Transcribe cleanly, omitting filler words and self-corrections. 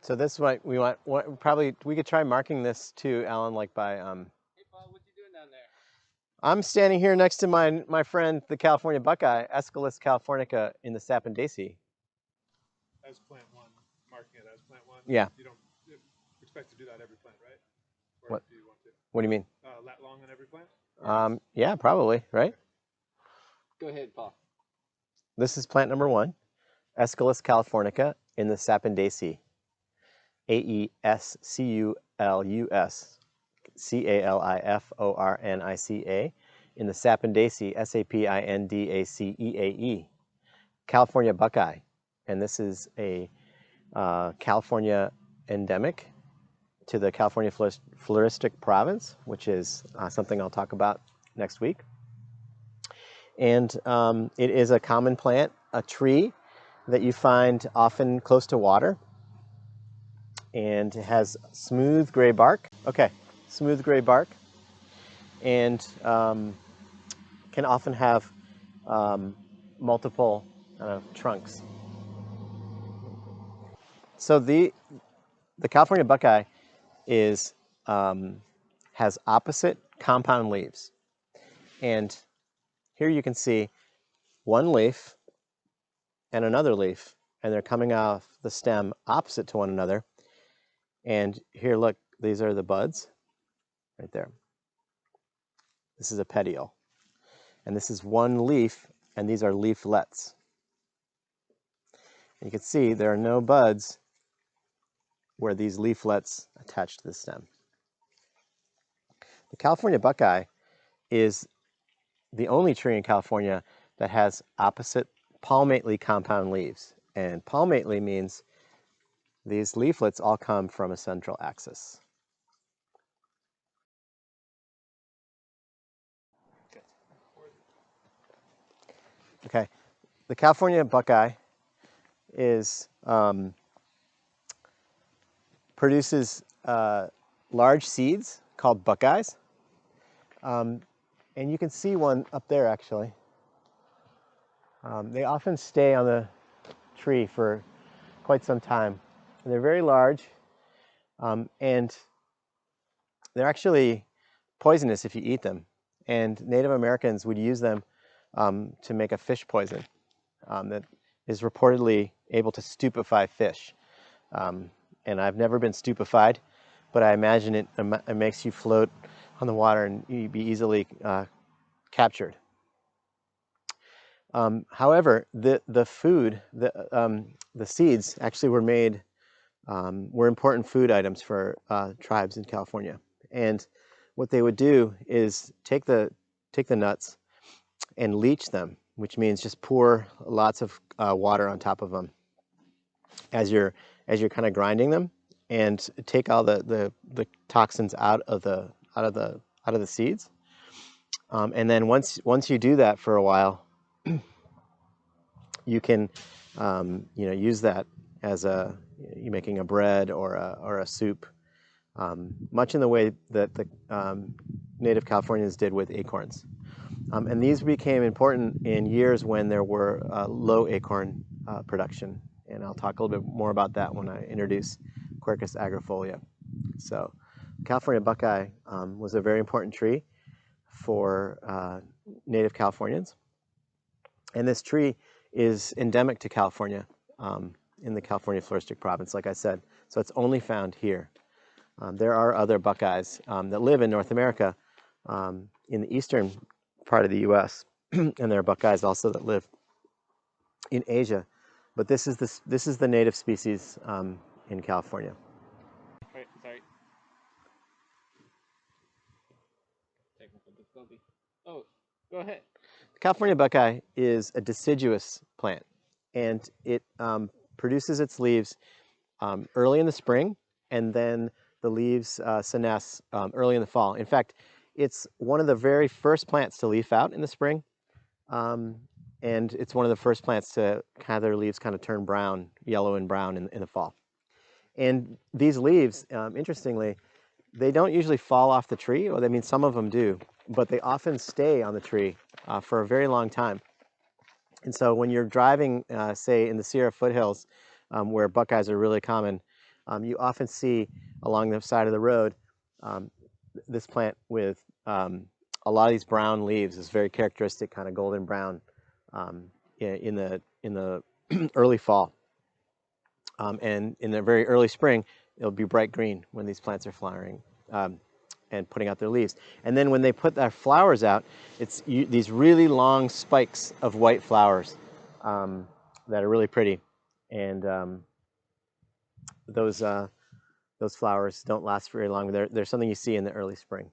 So this is what we want. Probably we could try marking this too, Alan, like by. Hey Paul, what you doing down there? I'm standing here next to my friend, the California buckeye, Aesculus californica, in the Sapindaceae. As plant one, marking it as plant one. Yeah. You don't expect to do that every plant, right? Or What? do you want to? What do you mean? Lat long on every plant? Yeah, probably, right? Go ahead, Paul. This is plant number 1, Aesculus californica in the Sapindaceae. Aesculus californica in the Sapindaceae, Sapindaceae, California buckeye. And this is a California endemic to the California floristic province, which is something I'll talk about next week. And it is a common plant, a tree that you find often close to water. And it has smooth gray bark. Okay, smooth gray bark. And can often have multiple trunks. So the California buckeye is has opposite compound leaves, and here you can see one leaf and another leaf, and they're coming off the stem opposite to one another. And here, look, these are the buds right there. This is a petiole, and this is one leaf, and these are leaflets. And you can see there are no buds where these leaflets attach to the stem. The California buckeye is the only tree in California that has opposite palmately compound leaves. And palmately means these leaflets all come from a central axis. Okay, the California buckeye is produces large seeds called buckeyes. And you can see one up there, actually. They often stay on the tree for quite some time. And they're very large, and they're actually poisonous if you eat them. And Native Americans would use them to make a fish poison that is reportedly able to stupefy fish. And I've never been stupefied, but I imagine it makes you float on the water and you'd be easily captured. However, the food, the seeds actually were made, were important food items for tribes in California. And what they would do is take the nuts and leach them, which means just pour lots of water on top of them as you're kind of grinding them, and take all the toxins out of the seeds. And then once you do that for a while, you can use that as you making a bread or a soup, much in the way that the native Californians did with acorns. And these became important in years when there were low acorn production. And I'll talk a little bit more about that when I introduce Quercus agrifolia. So California buckeye was a very important tree for native Californians. And this tree is endemic to California in the California floristic province, like I said. So it's only found here. There are other buckeyes that live in North America, in the eastern part of the U.S., and there are buckeyes also that live in Asia. But this is the native species in California. Wait, sorry. Technical difficulty. Oh, go ahead. The California buckeye is a deciduous plant, and it produces its leaves early in the spring, and then the leaves senesce early in the fall. In fact, it's one of the very first plants to leaf out in the spring, and it's one of the first plants to have their leaves kind of turn brown, yellow and brown in the fall. And these leaves, interestingly, they don't usually fall off the tree. Well, I mean, some of them do, but they often stay on the tree for a very long time. And so when you're driving, say, in the Sierra foothills, where buckeyes are really common, you often see along the side of the road this plant with a lot of these brown leaves, this very characteristic kind of golden brown in the early fall. And in the very early spring, it'll be bright green when these plants are flowering and putting out their leaves. And then when they put their flowers out, it's these really long spikes of white flowers that are really pretty. And those flowers don't last very long. They're something you see in the early spring.